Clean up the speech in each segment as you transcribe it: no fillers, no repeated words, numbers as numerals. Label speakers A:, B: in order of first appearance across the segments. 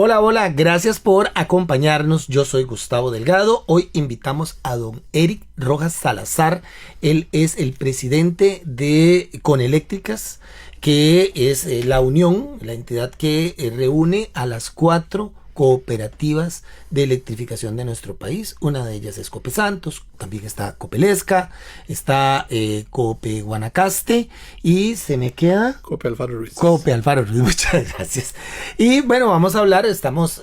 A: Hola, hola, gracias por acompañarnos. Yo soy Gustavo Delgado. Hoy invitamos a don Eric Rojas Salazar. Él es el presidente de Coneléctricas, que es la unión, la entidad que reúne a las 4 cooperativas de electrificación de nuestro país. Una de ellas es Cope Santos, también está Copelesca, está Cope Guanacaste y se me queda
B: Cope Alfaro Ruiz.
A: Cope Alfaro Ruiz, muchas gracias. Y bueno, vamos a hablar, estamos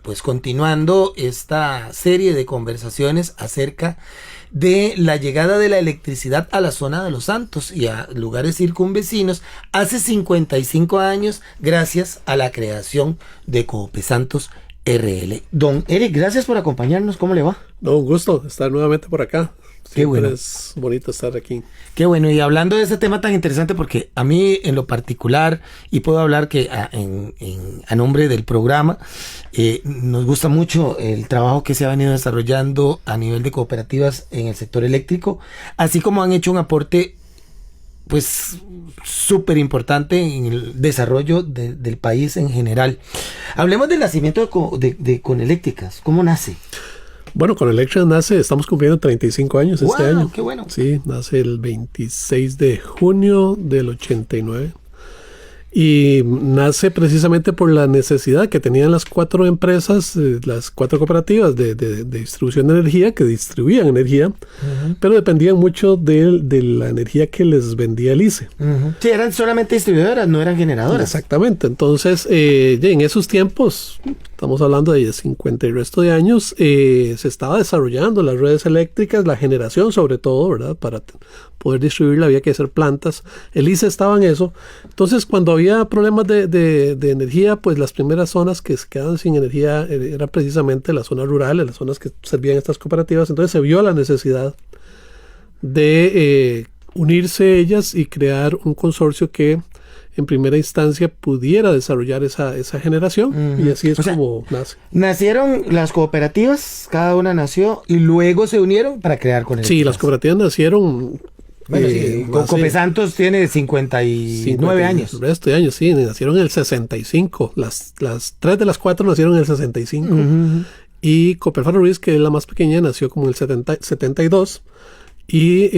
A: pues continuando esta serie de conversaciones acerca de la llegada de la electricidad a la zona de Los Santos y a lugares circunvecinos hace 55 años gracias a la creación de Cope Santos RL. Don Eric, gracias por acompañarnos. ¿Cómo le va?
B: No, un gusto estar nuevamente por acá.
A: Qué bueno.
B: Es bonito estar aquí.
A: Qué bueno, y hablando de ese tema tan interesante, porque a mí en lo particular, y puedo hablar que a nombre del programa, nos gusta mucho el trabajo que se ha venido desarrollando a nivel de cooperativas en el sector eléctrico, así como han hecho un aporte pues súper importante en el desarrollo del país en general. Hablemos del nacimiento de Coneléctricas. ¿Cómo nace?
B: Bueno, Coneléctricas nace, estamos cumpliendo 35 años este año.
A: ¡Qué bueno!
B: Sí, nace el 26 de junio del 89. Y nace precisamente por la necesidad que tenían las 4 empresas, las 4 cooperativas de distribución de energía, que distribuían energía, pero dependían mucho de la energía que les vendía el ICE.
A: Sí, eran solamente distribuidoras, no eran generadoras.
B: Exactamente. Entonces, en esos tiempos, estamos hablando de 50 y resto de años, se estaba desarrollando las redes eléctricas, la generación sobre todo, ¿verdad? Para poder distribuirla había que hacer plantas. El ICE estaba en eso. Entonces, cuando había problemas de energía, pues las primeras zonas que se quedaban sin energía eran precisamente las zonas rurales, las zonas que servían estas cooperativas. Entonces se vio la necesidad de unirse ellas y crear un consorcio que en primera instancia pudiera desarrollar esa generación. Y así es como nace.
A: Nacieron las cooperativas, cada una nació y luego se unieron para crear Coneléctricas.
B: Sí, las cooperativas nacieron.
A: Bueno, sí, Cope Santos tiene 59 años.
B: El resto de años, sí, nacieron en el 65. Las 3 de las 4 nacieron en el 65. Y Cope Alfaro Ruiz, que es la más pequeña, nació como en el 72. Y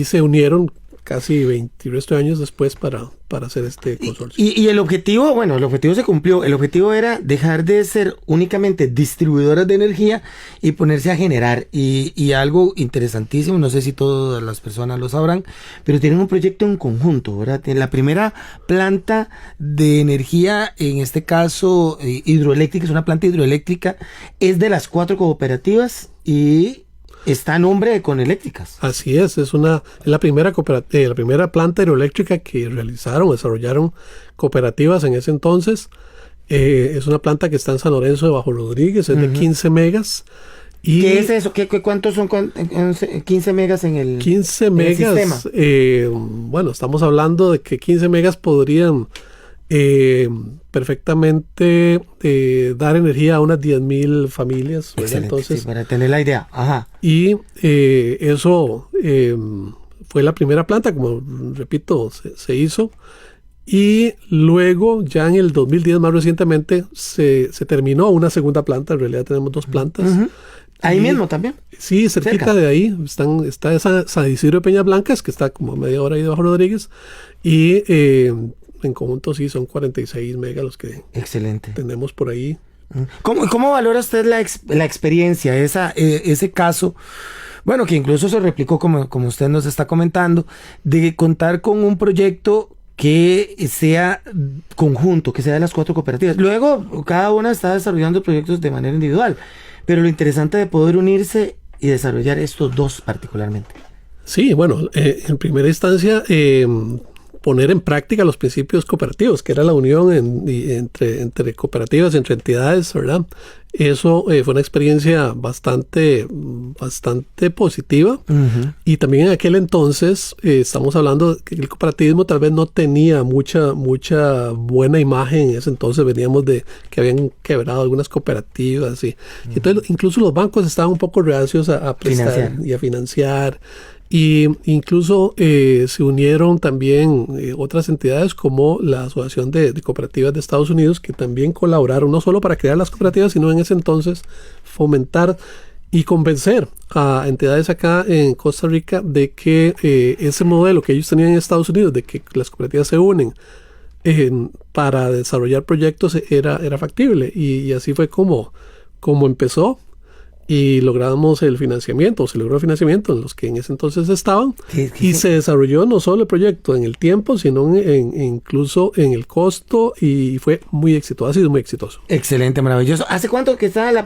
B: se unieron casi 20 y resto de años después para hacer este consorcio.
A: Y el objetivo, bueno, el objetivo se cumplió. El objetivo era dejar de ser únicamente distribuidoras de energía y ponerse a generar. Y algo interesantísimo, no sé si todas las personas lo sabrán, pero tienen un proyecto en conjunto, ¿verdad? La primera planta de energía, en este caso hidroeléctrica, es una planta hidroeléctrica, es de las 4 cooperativas y está a nombre de Coneléctricas.
B: Así es la primera planta hidroeléctrica que desarrollaron cooperativas en ese entonces. Es una planta que está en San Lorenzo de Bajo Rodríguez, es de 15 megas.
A: ¿Qué es eso? ¿Cuántos son 15 megas en el
B: 15 megas,
A: en el sistema?
B: Bueno, estamos hablando de que 15 megas podrían perfectamente dar energía a unas 10,000 familias.
A: Excelente,
B: entonces,
A: sí, para tener la idea. Ajá.
B: Y eso fue la primera planta, como repito, se hizo. Y luego, ya en el 2010, más recientemente, se terminó una segunda planta. En realidad tenemos 2 plantas.
A: Ahí mismo también.
B: Sí, cerquita de ahí. Está esa San Isidro de Peñas Blancas, que está como a media hora ahí de Bajo Rodríguez. Y en conjunto sí son 46 megas los que
A: excelente
B: tenemos por ahí.
A: ¿Cómo valora usted la experiencia, ese caso? Bueno, que incluso se replicó, como usted nos está comentando, de contar con un proyecto que sea conjunto, que sea de las 4 cooperativas. Luego, cada una está desarrollando proyectos de manera individual, pero lo interesante de poder unirse y desarrollar estos 2 particularmente.
B: Sí, bueno, en primera instancia, poner en práctica los principios cooperativos, que era la unión entre cooperativas, entre entidades, ¿verdad? Eso fue una experiencia bastante positiva. Y también en aquel entonces, estamos hablando de que el cooperativismo tal vez no tenía mucha buena imagen. En ese entonces veníamos de que habían quebrado algunas cooperativas. Y entonces incluso los bancos estaban un poco reacios a prestar y a financiar. Y incluso se unieron también otras entidades como la Asociación de Cooperativas de Estados Unidos, que también colaboraron no solo para crear las cooperativas, sino en ese entonces fomentar y convencer a entidades acá en Costa Rica de que ese modelo que ellos tenían en Estados Unidos, de que las cooperativas se unen para desarrollar proyectos, era factible. Y así fue como empezó. Y logramos el financiamiento, o se logró el financiamiento en los que en ese entonces estaban, y se desarrolló no solo el proyecto en el tiempo, sino incluso en el costo, y fue muy exitoso, ha sido muy exitoso.
A: Excelente, maravilloso. ¿Hace cuánto que está la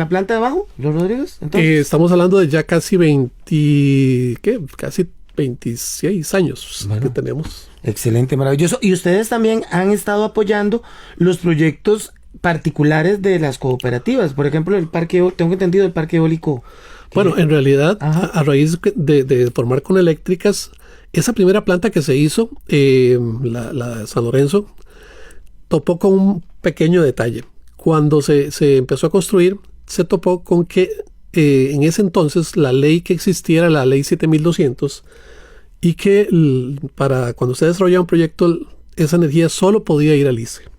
A: planta de abajo, los Rodríguez?
B: Estamos hablando de ya casi 26 años que tenemos.
A: Excelente, maravilloso. Y ustedes también han estado apoyando los proyectos particulares de las cooperativas, por ejemplo el parque, tengo entendido el parque eólico.
B: Bueno, en realidad, a raíz de formar Coneléctricas, esa primera planta que se hizo, la de San Lorenzo, topó con un pequeño detalle. Cuando se empezó a construir, se topó con que en ese entonces la ley que existiera, la ley 7200, y que para cuando usted desarrollaba un proyecto, esa energía solo podía ir al ICE.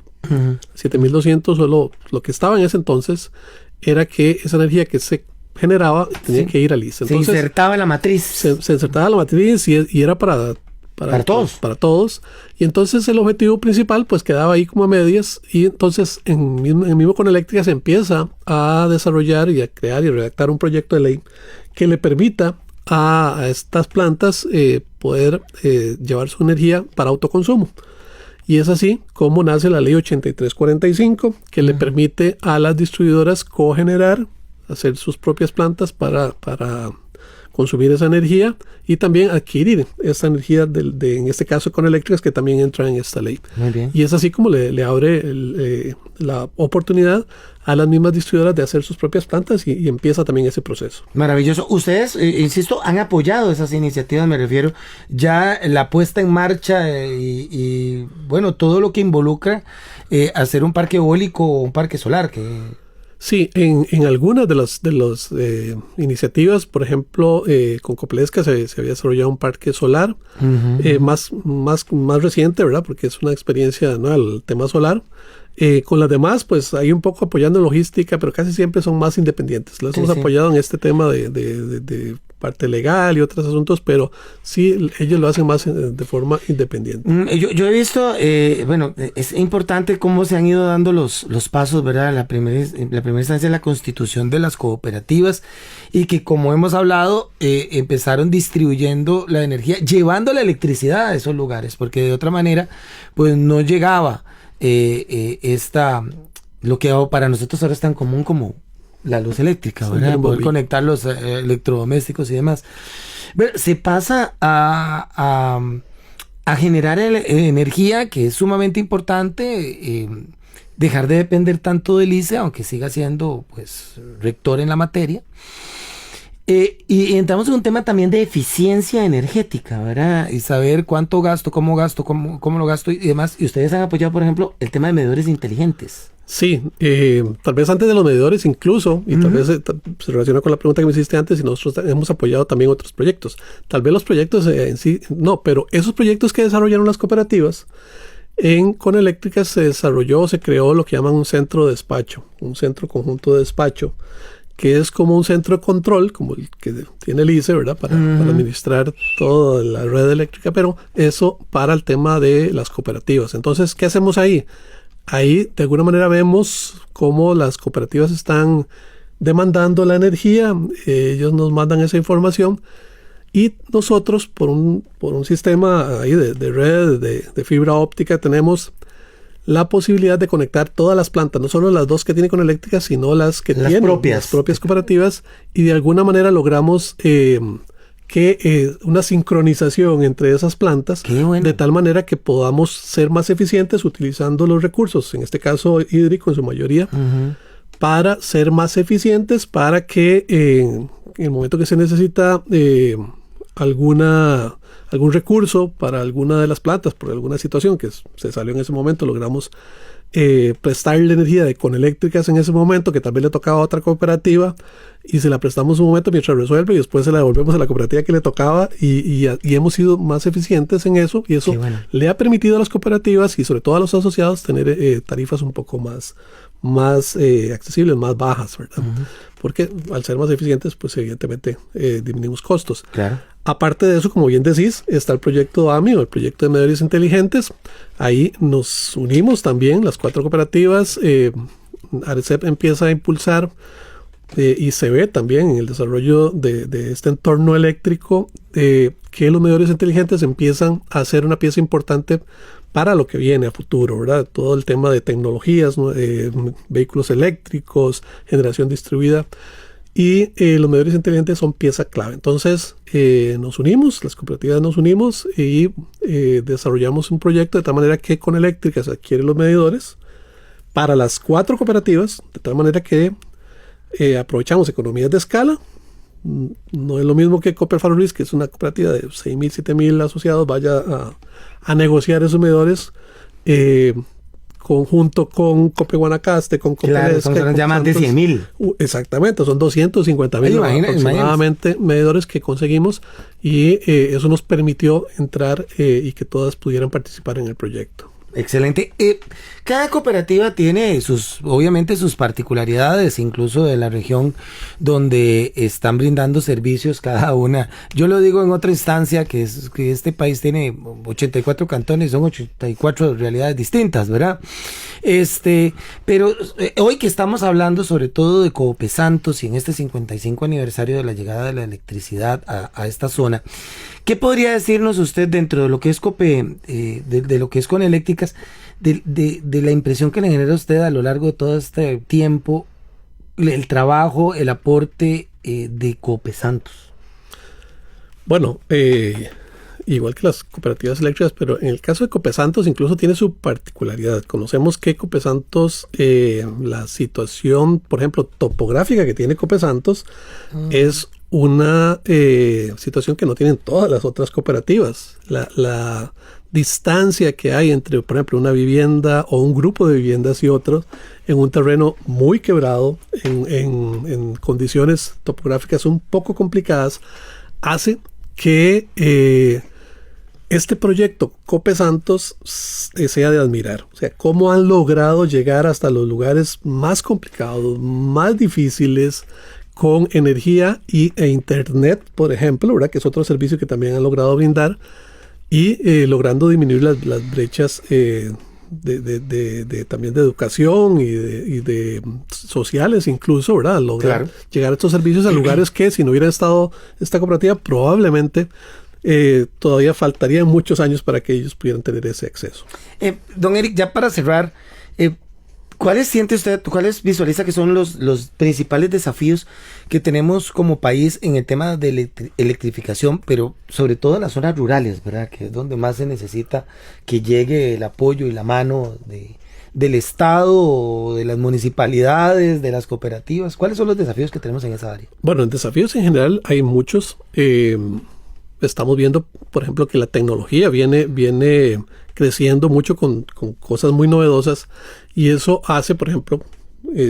B: 7200, solo lo que estaba en ese entonces era que esa energía que se generaba tenía que ir al ICE. Entonces,
A: se insertaba en la matriz.
B: Se insertaba en la matriz y era para todos. Para todos. Y entonces el objetivo principal pues quedaba ahí como a medias, y entonces en mismo Coneléctricas se empieza a desarrollar y a crear y redactar un proyecto de ley que le permita a estas plantas poder llevar su energía para autoconsumo. Y es así como nace la ley 8345, que le permite a las distribuidoras cogenerar, hacer sus propias plantas para consumir esa energía y también adquirir esa energía en este caso Coneléctricas, que también entra en esta ley.
A: Muy bien.
B: Y es así como le abre la oportunidad a las mismas distribuidoras de hacer sus propias plantas y empieza también ese proceso.
A: Maravilloso. Ustedes, insisto, han apoyado esas iniciativas, me refiero, ya la puesta en marcha y bueno, todo lo que involucra hacer un parque eólico o un parque solar.
B: Sí, en algunas de las iniciativas, por ejemplo, con Copelesca se había desarrollado un parque solar, más reciente, ¿verdad? Porque es una experiencia, ¿no?, el tema solar. Con las demás, pues hay un poco apoyando en logística, pero casi siempre son más independientes. Las hemos apoyado en este tema de parte legal y otros asuntos, pero sí, ellos lo hacen más de forma independiente.
A: Yo he visto, bueno, es importante cómo se han ido dando los pasos, ¿verdad? La primera instancia es la constitución de las cooperativas, y que, como hemos hablado, empezaron distribuyendo la energía, llevando la electricidad a esos lugares, porque de otra manera, pues no llegaba lo que para nosotros ahora es tan común como la luz eléctrica, ¿verdad? Poder conectar los electrodomésticos y demás. Pero se pasa a generar energía, que es sumamente importante, dejar de depender tanto del ICE, aunque siga siendo pues rector en la materia. Y entramos en un tema también de eficiencia energética, ¿verdad? Y saber cuánto gasto, cómo lo gasto y demás. Y ustedes han apoyado, por ejemplo, el tema de medidores inteligentes.
B: Sí, tal vez antes de los medidores incluso, y tal vez se relaciona con la pregunta que me hiciste antes, y nosotros hemos apoyado también otros proyectos. Tal vez los proyectos en sí, no, pero esos proyectos que desarrollaron las cooperativas, en Coneléctricas se creó lo que llaman un centro de despacho, un centro conjunto de despacho, que es como un centro de control, como el que tiene el ICE, ¿verdad? Para administrar toda la red eléctrica, pero eso para el tema de las cooperativas. Entonces, ¿qué hacemos ahí? Ahí, de alguna manera, vemos cómo las cooperativas están demandando la energía, ellos nos mandan esa información, y nosotros, por un sistema ahí de red, de fibra óptica, tenemos la posibilidad de conectar todas las plantas, no solo las dos que tienen Coneléctricas, sino las que tienen las propias cooperativas, y de alguna manera logramos una sincronización entre esas plantas, de tal manera que podamos ser más eficientes utilizando los recursos, en este caso hídrico en su mayoría, para ser más eficientes, para que en el momento que se necesita algún algún recurso para alguna de las plantas, por alguna situación que se salió en ese momento, logramos prestarle energía de Coneléctricas en ese momento, que tal vez le tocaba a otra cooperativa, y se la prestamos un momento mientras resuelve, y después se la devolvemos a la cooperativa que le tocaba, y hemos sido más eficientes en eso, y eso le ha permitido a las cooperativas y sobre todo a los asociados tener tarifas un poco más accesibles, más bajas, ¿verdad? Uh-huh. Porque al ser más eficientes, pues evidentemente disminuimos costos.
A: Claro.
B: Aparte de eso, como bien decís, está el proyecto AMI, o el proyecto de medidores inteligentes. Ahí nos unimos también las 4 cooperativas. ARECEP empieza a impulsar y se ve también en el desarrollo de este entorno eléctrico que los medidores inteligentes empiezan a ser una pieza importante para lo que viene a futuro, ¿verdad? Todo el tema de tecnologías, ¿no? Vehículos eléctricos, generación distribuida, y los medidores inteligentes son pieza clave. Entonces nos unimos, las cooperativas nos unimos y desarrollamos un proyecto de tal manera que Coneléctricas adquiere los medidores para las 4 cooperativas, de tal manera que aprovechamos economías de escala. No es lo mismo que Cooper Farolís, que es una cooperativa de 6.000, 7.000 asociados, vaya a negociar esos medidores conjunto con Cope Guanacaste, con Cope
A: Claro, son ya más de 100.000.
B: Exactamente, son 250.000 aproximadamente medidores que conseguimos, y eso nos permitió entrar y que todas pudieran participar en el proyecto.
A: Excelente. Cada cooperativa tiene obviamente sus particularidades, incluso de la región donde están brindando servicios cada una. Yo lo digo en otra instancia, que es que este país tiene 84 cantones, son 84 realidades distintas, ¿verdad? Pero hoy que estamos hablando sobre todo de Copesantos y en este 55 aniversario de la llegada de la electricidad a esta zona, ¿qué podría decirnos usted dentro de lo que es de lo que es Coneléctricas, de la impresión que le genera a usted a lo largo de todo este tiempo, el trabajo, el aporte de Copesantos?
B: Bueno, igual que las cooperativas eléctricas, pero en el caso de Copesantos incluso tiene su particularidad. Conocemos que Copesantos, la situación, por ejemplo, topográfica que tiene Copesantos es una situación que no tienen todas las otras cooperativas. La distancia que hay entre, por ejemplo, una vivienda o un grupo de viviendas y otros en un terreno muy quebrado, en condiciones topográficas un poco complicadas, hace que este proyecto Copesantos sea de admirar. O sea, cómo han logrado llegar hasta los lugares más complicados, más difíciles, con energía y internet, por ejemplo, ¿verdad? Que es otro servicio que también han logrado brindar, y logrando disminuir las brechas también de educación y de sociales incluso, ¿verdad? Lograr llegar a estos servicios a lugares que si no hubiera estado esta cooperativa probablemente todavía faltarían muchos años para que ellos pudieran tener ese acceso.
A: Don Eric, ya para cerrar, ¿cuáles siente usted, cuáles visualiza que son los principales desafíos que tenemos como país en el tema de electrificación, pero sobre todo en las zonas rurales, ¿verdad? Que es donde más se necesita que llegue el apoyo y la mano del Estado, de las municipalidades, de las cooperativas? ¿Cuáles son los desafíos que tenemos en esa área?
B: Bueno, en desafíos en general hay muchos. Estamos viendo, por ejemplo, que la tecnología viene creciendo mucho con cosas muy novedosas, y eso hace, por ejemplo,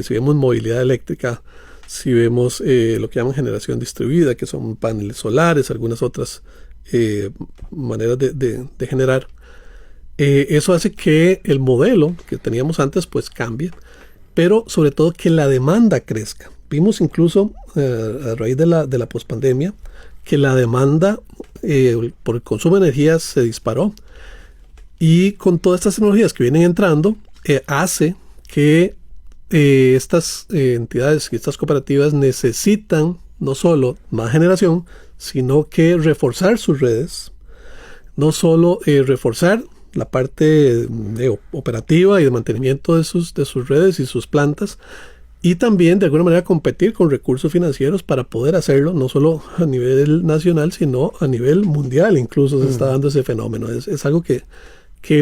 B: si vemos movilidad eléctrica, si vemos lo que llaman generación distribuida, que son paneles solares, algunas otras maneras de generar, eso hace que el modelo que teníamos antes pues cambie, pero sobre todo que la demanda crezca. Vimos incluso a raíz de la pospandemia que la demanda por el consumo de energía se disparó, y con todas estas tecnologías que vienen entrando hace que estas entidades y estas cooperativas necesitan no solo más generación, sino que reforzar sus redes, no solo reforzar la parte operativa y de mantenimiento de sus redes y sus plantas, y también de alguna manera competir con recursos financieros para poder hacerlo, no solo a nivel nacional, sino a nivel mundial. Incluso se está dando ese fenómeno. Es algo que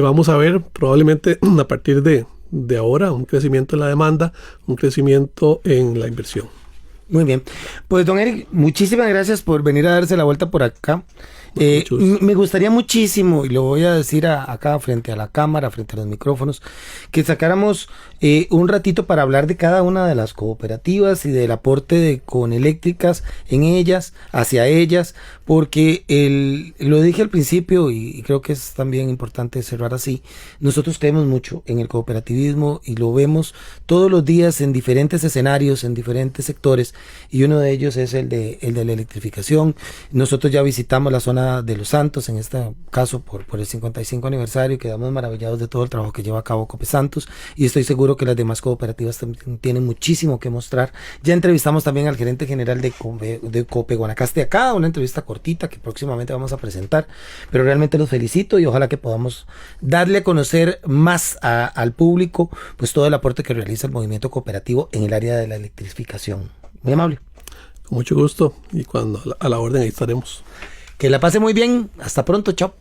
B: vamos a ver probablemente a partir de ahora, un crecimiento en la demanda, un crecimiento en la inversión.
A: Muy bien. Pues, don Eric, muchísimas gracias por venir a darse la vuelta por acá. Me gustaría muchísimo, y lo voy a decir acá frente a la cámara, frente a los micrófonos, que sacáramos un ratito para hablar de cada una de las cooperativas y del aporte de Coneléctricas en ellas, hacia ellas, porque lo dije al principio y creo que es también importante cerrar así. Nosotros creemos mucho en el cooperativismo y lo vemos todos los días en diferentes escenarios, en diferentes sectores, y uno de ellos es el de la electrificación. Nosotros ya visitamos la zona de Los Santos, en este caso por el 55 aniversario, y quedamos maravillados de todo el trabajo que lleva a cabo Cope Santos, y estoy seguro que las demás cooperativas también tienen muchísimo que mostrar. Ya entrevistamos también al gerente general de Cope Guanacaste acá, una entrevista cortita que próximamente vamos a presentar, pero realmente los felicito y ojalá que podamos darle a conocer más al público pues todo el aporte que realiza el movimiento cooperativo en el área de la electrificación. Muy amable.
B: Con mucho gusto, y cuando a la orden ahí estaremos.
A: Que la pase muy bien. Hasta pronto. Chao.